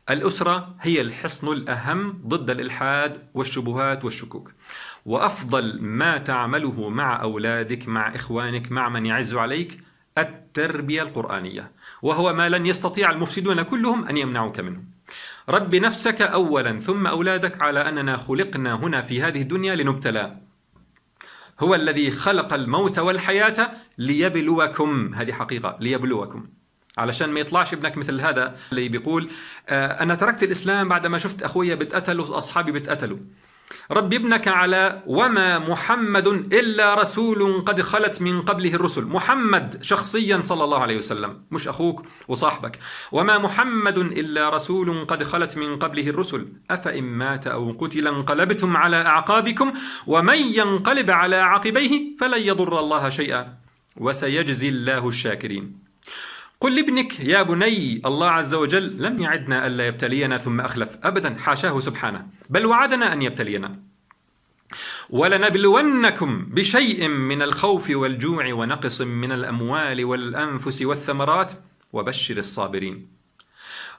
الأسرة هي الحصن الأهم ضد الإلحاد والشبهات والشكوك. وأفضل ما تعمله مع أولادك، مع إخوانك، مع من يعز عليك التربية القرآنية، وهو ما لن يستطيع المفسدون كلهم أن يمنعوك منه. رب نفسك أولا ثم أولادك على أننا خلقنا هنا في هذه الدنيا لنبتلى. هو الذي خلق الموت والحياة ليبلوكم، هذه حقيقة، ليبلوكم، علشان ما يطلعش ابنك مثل هذا اللي بيقول أنا تركت الإسلام بعد ما شفت أخويا بتقتلوا وأصحابي بتقتلوا. رب ابنك على وما محمد إلا رسول قد خلت من قبله الرسل. محمد شخصيا صلى الله عليه وسلم، مش أخوك وصاحبك. وما محمد إلا رسول قد خلت من قبله الرسل أفإن مات أو قتل انقلبتم على أعقابكم ومن ينقلب على عقبيه فلن يضر الله شيئا وسيجزي الله الشاكرين. قل لابنك يا بني الله عز وجل لم يعدنا ألا يبتلينا ثم أخلف، أبدا، حاشاه سبحانه، بل وعدنا أن يبتلينا. ولنبلونكم بشيء من الخوف والجوع ونقص من الأموال والأنفس والثمرات وبشر الصابرين.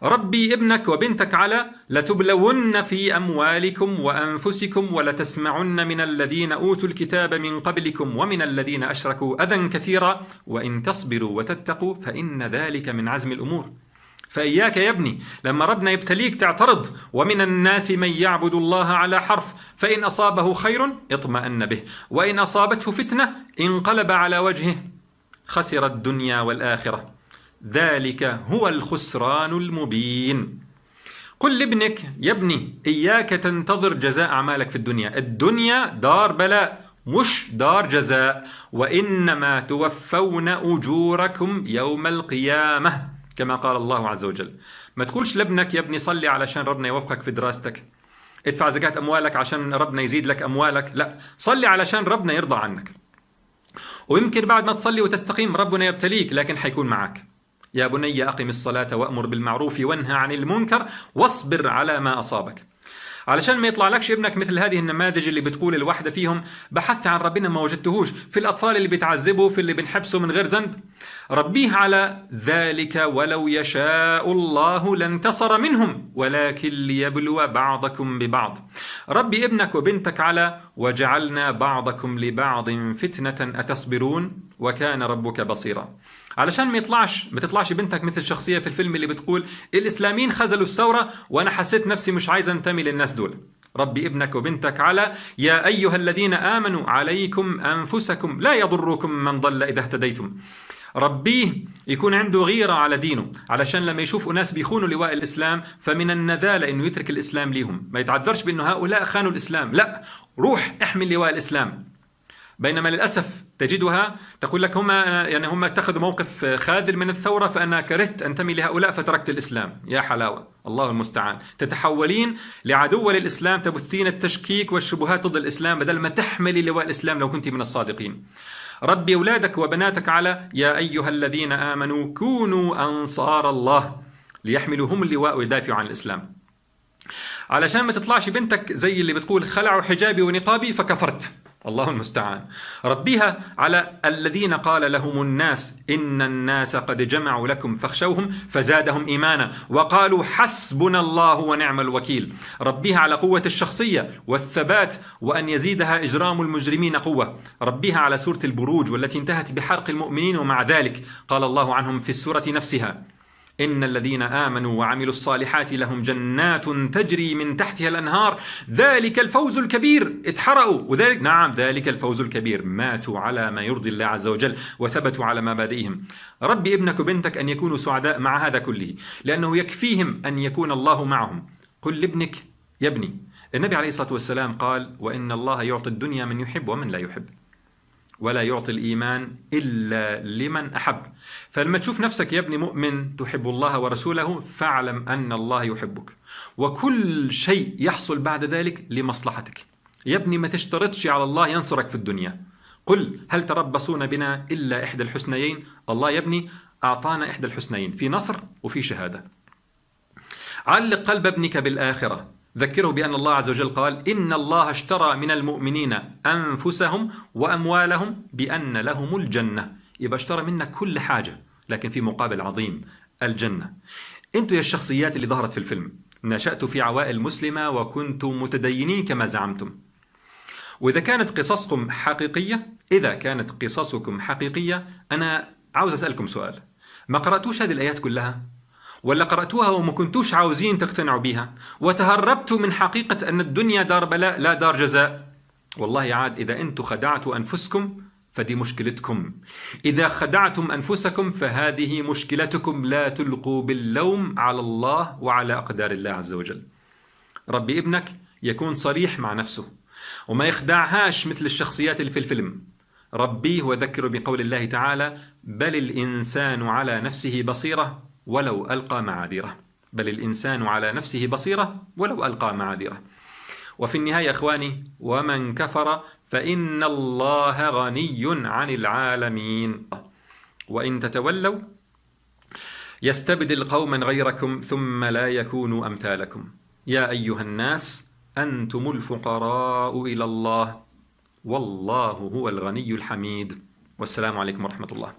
ربي ابنك وبنتك على لتبلون في أموالكم وأنفسكم ولتسمعن من الذين أوتوا الكتاب من قبلكم ومن الذين أشركوا أذى كثيرا وإن تصبروا وتتقوا فإن ذلك من عزم الأمور. فإياك يا ابني لما ربنا يبتليك تعترض. ومن الناس من يعبد الله على حرف فإن أصابه خير اطمأن به وإن أصابته فتنة انقلب على وجهه خسر الدنيا والآخرة ذلك هو الخسران المبين. قل لابنك يا ابني إياك تنتظر جزاء أعمالك في الدنيا. الدنيا دار بلاء مش دار جزاء، وإنما توفون أجوركم يوم القيامة كما قال الله عز وجل. ما تقولش لابنك يا ابني صلي علشان ربنا يوفقك في دراستك، ادفع زكاة أموالك عشان ربنا يزيد لك أموالك، لا، صلي علشان ربنا يرضى عنك. ويمكن بعد ما تصلي وتستقيم ربنا يبتليك لكن حيكون معك. يا بني أقم الصلاة وأمر بالمعروف وانهى عن المنكر واصبر على ما أصابك. علشان ما يطلع لكش ابنك مثل هذه النماذج اللي بتقول الواحدة فيهم بحثت عن ربنا ما وجدتهوش، في الأطفال اللي بيتعذبوا، في اللي بنحبسوا من غير ذنب. ربيه على ذلك ولو يشاء الله لانتصر منهم ولكن ليبلو بعضكم ببعض. ربي ابنك وبنتك على وجعلنا بعضكم لبعض فتنة أتصبرون وكان ربك بصيرا. علشان ما تطلعش بنتك مثل شخصية في الفيلم اللي بتقول الإسلاميين خذلوا الثورة وأنا حسيت نفسي مش عايز أنتمي للناس دول. ربي ابنك وبنتك على يا أيها الذين آمنوا عليكم أنفسكم لا يضركم من ضل إذا اهتديتم. ربيه يكون عنده غيرة على دينه علشان لما يشوف ناس بيخونوا لواء الإسلام فمن النذالة إنه يترك الإسلام ليهم، ما يتعذرش بأنه هؤلاء خانوا الإسلام، لا، روح احمل لواء الإسلام. بينما للأسف تجدها تقول لك هم اتخذوا موقف خاذل من الثورة فأنا كرهت أنتمي لهؤلاء فتركت الإسلام. يا حلاوة، الله المستعان. تتحولين لعدو للإسلام، تبثين التشكيك والشبهات ضد الإسلام بدل ما تحملي لواء الإسلام لو كنت من الصادقين. ربي أولادك وبناتك على يا أيها الذين آمنوا كونوا أنصار الله ليحملوا هم اللواء ويدافعوا عن الإسلام. علشان ما تطلعش بنتك زي اللي بتقول خلعوا حجابي ونقابي فكفرت، الله المستعان. ربيها على الذين قال لهم الناس إن الناس قد جمعوا لكم فاخشوهم فزادهم إيمانا وقالوا حسبنا الله ونعم الوكيل. ربيها على قوة الشخصية والثبات وأن يزيدها إجرام المجرمين قوة. ربيها على سورة البروج والتي انتهت بحرق المؤمنين ومع ذلك قال الله عنهم في السورة نفسها إن الذين آمنوا وعملوا الصالحات لهم جنات تجري من تحتها الأنهار ذلك الفوز الكبير. اتحرقوا وذلك نعم ذلك الفوز الكبير، ماتوا على ما يرضي الله عز وجل وثبتوا على مبادئهم. ربي ابنك وبنتك أن يكونوا سعداء مع هذا كله لأنه يكفيهم أن يكون الله معهم. قل لابنك يا ابني، النبي عليه الصلاة والسلام قال وإن الله يعطي الدنيا من يحب ومن لا يحب ولا يعطي الإيمان إلا لمن أحب. فلما تشوف نفسك يا ابني مؤمن تحب الله ورسوله فاعلم أن الله يحبك وكل شيء يحصل بعد ذلك لمصلحتك. يا ابني ما تشترطش على الله ينصرك في الدنيا. قل هل تربصون بنا إلا إحدى الحسنيين. الله يا ابني أعطانا إحدى الحسنيين، في نصر وفي شهادة. علق قلب ابنك بالآخرة، ذكره بأن الله عز وجل قال إن الله اشترى من المؤمنين أنفسهم وأموالهم بأن لهم الجنة. يبقى اشترى منك كل حاجة لكن في مقابل عظيم، الجنة. أنتوا يا الشخصيات اللي ظهرت في الفيلم نشأتوا في عوائل مسلمة وكنتم متدينين كما زعمتم. وإذا كانت قصصكم حقيقية أنا عاوز أسألكم سؤال: ما قرأتوش هذه الآيات كلها؟ ولا قرأتوها وما كنتوش عاوزين تقتنعوا بيها وتهربتوا من حقيقة أن الدنيا دار بلاء لا دار جزاء؟ والله عاد إذا أنتم خدعتوا أنفسكم فدي مشكلتكم، إذا خدعتم أنفسكم فهذه مشكلتكم. لا تلقوا باللوم على الله وعلى أقدار الله عز وجل. ربي ابنك يكون صريح مع نفسه وما يخدعهاش مثل الشخصيات اللي في الفيلم. ربيه وذكره بقول الله تعالى: بل الإنسان على نفسه بصيرة ولو ألقى معاذيره. بل الإنسان على نفسه بصيرة ولو ألقى معاذيره. وفي النهاية أخواني: ومن كفر فإن الله غني عن العالمين وإن تتولوا يستبدل قوما غيركم ثم لا يكونوا أمثالكم. يا أيها الناس أنتم الفقراء إلى الله والله هو الغني الحميد. والسلام عليكم ورحمة الله.